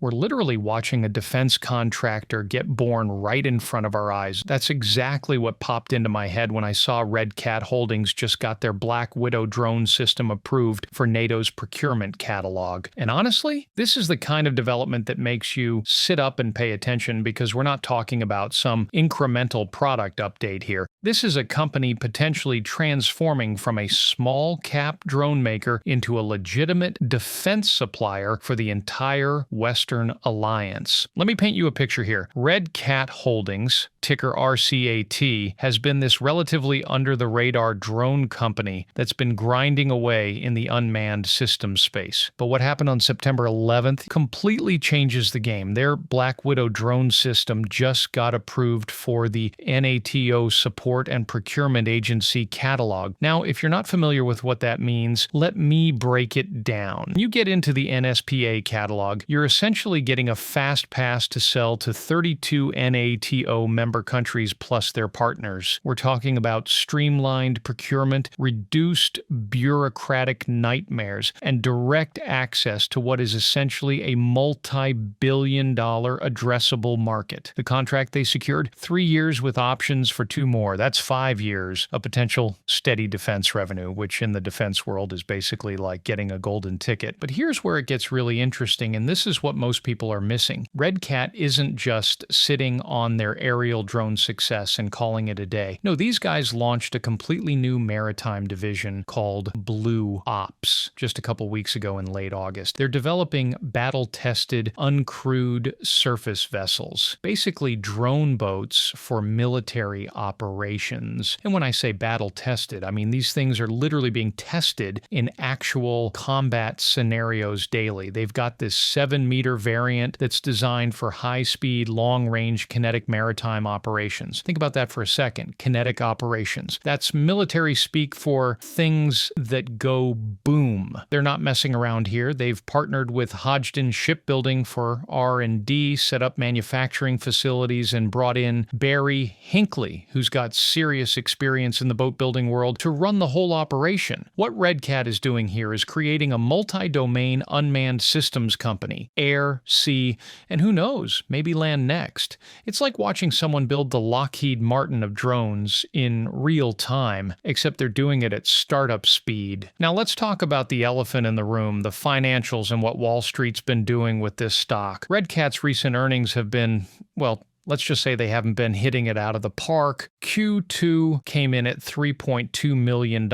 We're literally watching a defense contractor get born right in front of our eyes. That's exactly what popped into my head when I saw RCAT Holdings just got their Black Widow drone system approved for NATO's procurement catalog. And honestly, this is the kind of development that makes you sit up and pay attention, because we're not talking about some incremental product update here. This is a company potentially transforming from a small cap drone maker into a legitimate defense supplier for the entire Western Alliance. Let me paint you a picture here. RCAT Holdings, ticker RCAT, has been this relatively under-the-radar drone company that's been grinding away in the unmanned systems space. But what happened on September 11th completely changes the game. Their Black Widow drone system just got approved for the NATO Support and Procurement Agency catalog. Now, if you're not familiar with what that means, let me break it down. When you get into the NSPA catalog, you're essentially getting a fast pass to sell to 32 NATO member countries plus their partners. We're talking about streamlined procurement, reduced bureaucratic nightmares, and direct access to what is essentially a multi-billion-dollar addressable market. The contract they secured, 3 years with options for 2 more. That's 5 years of potential steady defense revenue, which in the defense world is basically like getting a golden ticket. But here's where it gets really interesting, and this is what most people are missing. RCAT isn't just sitting on their aerial drone success and calling it a day. No, these guys launched a completely new maritime division called Blue Ops just a couple weeks ago in late August. They're developing battle-tested, uncrewed surface vessels, basically drone boats for military operations. And when I say battle-tested, I mean these things are literally being tested in actual combat scenarios daily. They've got this 7-meter variant that's designed for high-speed, long-range kinetic maritime operations. Think about that for a second. Kinetic operations. That's military speak for things that go boom. They're not messing around here. They've partnered with Hodgdon Shipbuilding for R&D, set up manufacturing facilities, and brought in Barry Hinckley, who's got serious experience in the boat building world, to run the whole operation. What RCAT is doing here is creating a multi-domain unmanned systems company. Air, sea, and who knows, maybe land next. It's like watching someone build the Lockheed Martin of drones in real time, except they're doing it at startup speed. Now let's talk about the elephant in the room, the financials, and what Wall Street's been doing with this stock. RCAT's recent earnings have been, well, let's just say they haven't been hitting it out of the park. Q2 came in at $3.2 million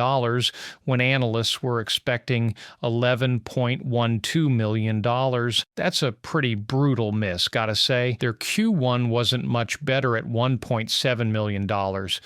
when analysts were expecting $11.12 million. That's a pretty brutal miss, gotta say. Their Q1 wasn't much better at $1.7 million.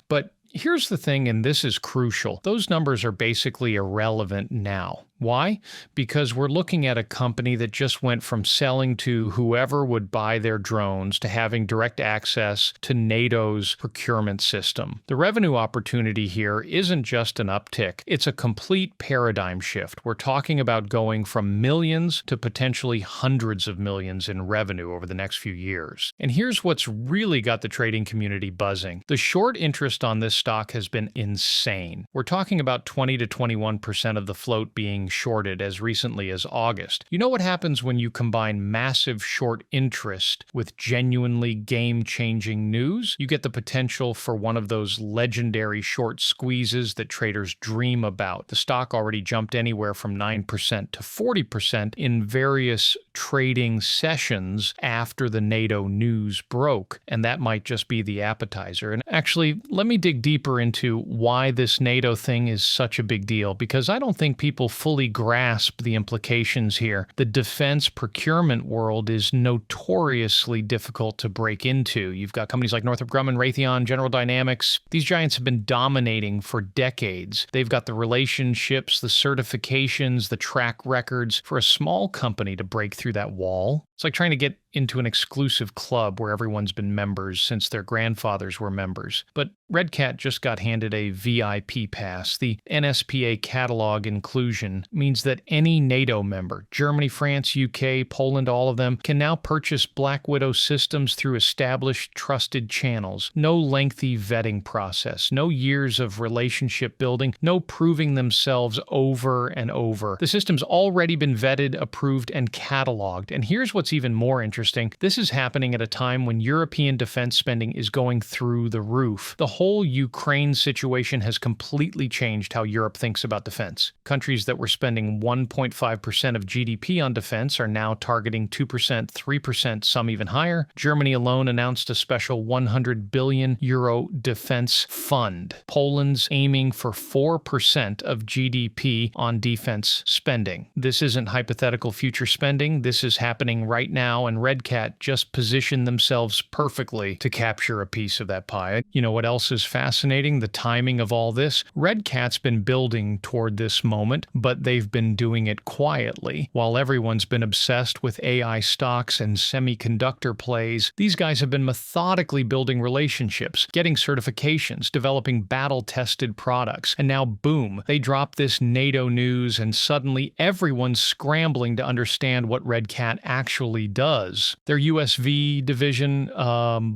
But here's the thing, and this is crucial. Those numbers are basically irrelevant now. Why? Because we're looking at a company that just went from selling to whoever would buy their drones to having direct access to NATO's procurement system. The revenue opportunity here isn't just an uptick. It's a complete paradigm shift. We're talking about going from millions to potentially hundreds of millions in revenue over the next few years. And here's what's really got the trading community buzzing. The short interest on this stock has been insane. We're talking about 20 to 21% of the float being shorted as recently as August. You know what happens when you combine massive short interest with genuinely game-changing news? You get the potential for one of those legendary short squeezes that traders dream about. The stock already jumped anywhere from 9% to 40% in various trading sessions after the NATO news broke, and that might just be the appetizer. And actually, let me dig deeper into why this NATO thing is such a big deal, because I don't think people fully grasp the implications here. The defense procurement world is notoriously difficult to break into. You've got companies like Northrop Grumman, Raytheon, General Dynamics. These giants have been dominating for decades. They've got the relationships, the certifications, the track records. For a small company to break through that wall, it's like trying to get into an exclusive club where everyone's been members since their grandfathers were members. But RCAT just got handed a VIP pass. The NSPA catalog inclusion means that any NATO member, Germany, France, UK, Poland, all of them, can now purchase Black Widow systems through established, trusted channels. No lengthy vetting process, no years of relationship building, no proving themselves over and over. The system's already been vetted, approved, and cataloged. And here's what's gets even more interesting. This is happening at a time when European defense spending is going through the roof. The whole Ukraine situation has completely changed how Europe thinks about defense. Countries that were spending 1.5% of GDP on defense are now targeting 2%, 3%, some even higher. Germany alone announced a special 100 billion euro defense fund. Poland's aiming for 4% of GDP on defense spending. This isn't hypothetical future spending. This is happening right now, and RCAT just positioned themselves perfectly to capture a piece of that pie. You know what else is fascinating? The timing of all this. RCAT's been building toward this moment, but they've been doing it quietly. While everyone's been obsessed with AI stocks and semiconductor plays, these guys have been methodically building relationships, getting certifications, developing battle-tested products, and now boom, they drop this NATO news and suddenly everyone's scrambling to understand what RCAT actually does. Their USV division,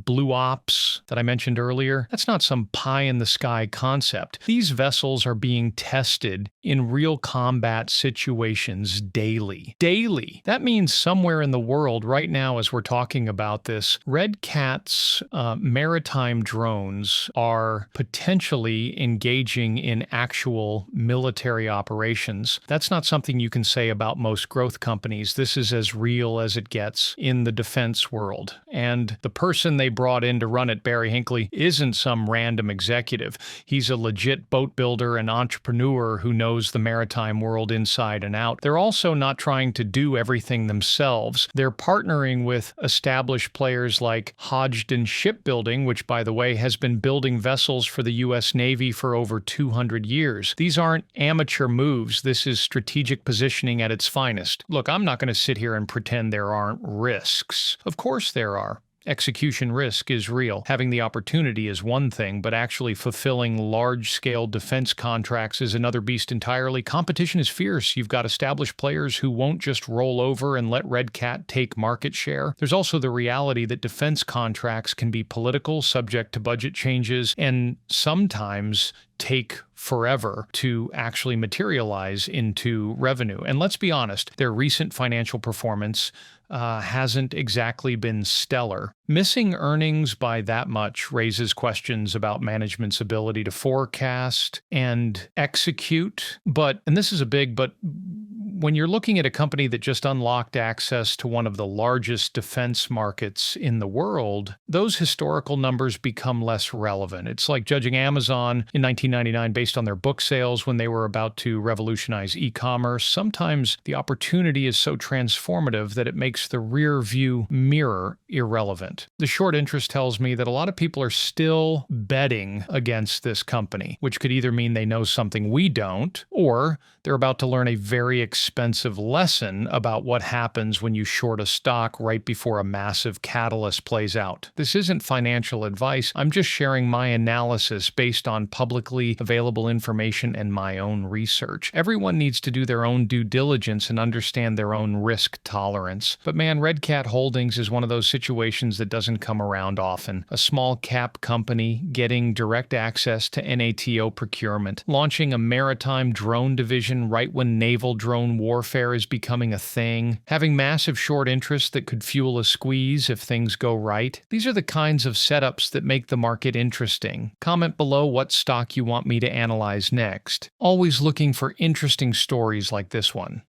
Blue Ops, that I mentioned earlier, that's not some pie-in-the-sky concept. These vessels are being tested in real combat situations daily. Daily! That means somewhere in the world right now as we're talking about this, RCAT's maritime drones are potentially engaging in actual military operations. That's not something you can say about most growth companies. This is as real as it gets in the defense world. And the person they brought in to run it, Barry Hinckley, isn't some random executive. He's a legit boat builder and entrepreneur who knows the maritime world inside and out. They're also not trying to do everything themselves. They're partnering with established players like Hodgdon Shipbuilding, which, by the way, has been building vessels for the U.S. Navy for over 200 years. These aren't amateur moves. This is strategic positioning at its finest. Look, I'm not going to sit here and pretend there aren't risks. Of course there are. Execution risk is real. Having the opportunity is one thing, but actually fulfilling large-scale defense contracts is another beast entirely. Competition is fierce. You've got established players who won't just roll over and let RCAT take market share. There's also the reality that defense contracts can be political, subject to budget changes, and sometimes take forever to actually materialize into revenue. And let's be honest, their recent financial performance hasn't exactly been stellar. Missing earnings by that much raises questions about management's ability to forecast and execute. And this is a big but, when you're looking at a company that just unlocked access to one of the largest defense markets in the world, those historical numbers become less relevant. It's like judging Amazon in 1999 based on their book sales when they were about to revolutionize e-commerce. Sometimes the opportunity is so transformative that it makes the rear view mirror irrelevant. The short interest tells me that a lot of people are still betting against this company, which could either mean they know something we don't, or they're about to learn a very expensive lesson about what happens when you short a stock right before a massive catalyst plays out. This isn't financial advice. I'm just sharing my analysis based on publicly available information and my own research. Everyone needs to do their own due diligence and understand their own risk tolerance. But man, RCAT Holdings is one of those situations that doesn't come around often. A small cap company getting direct access to NATO procurement, launching a maritime drone division right when naval drone warfare is becoming a thing, having massive short interest that could fuel a squeeze if things go right. These are the kinds of setups that make the market interesting. Comment below what stock you want me to analyze next. Always looking for interesting stories like this one.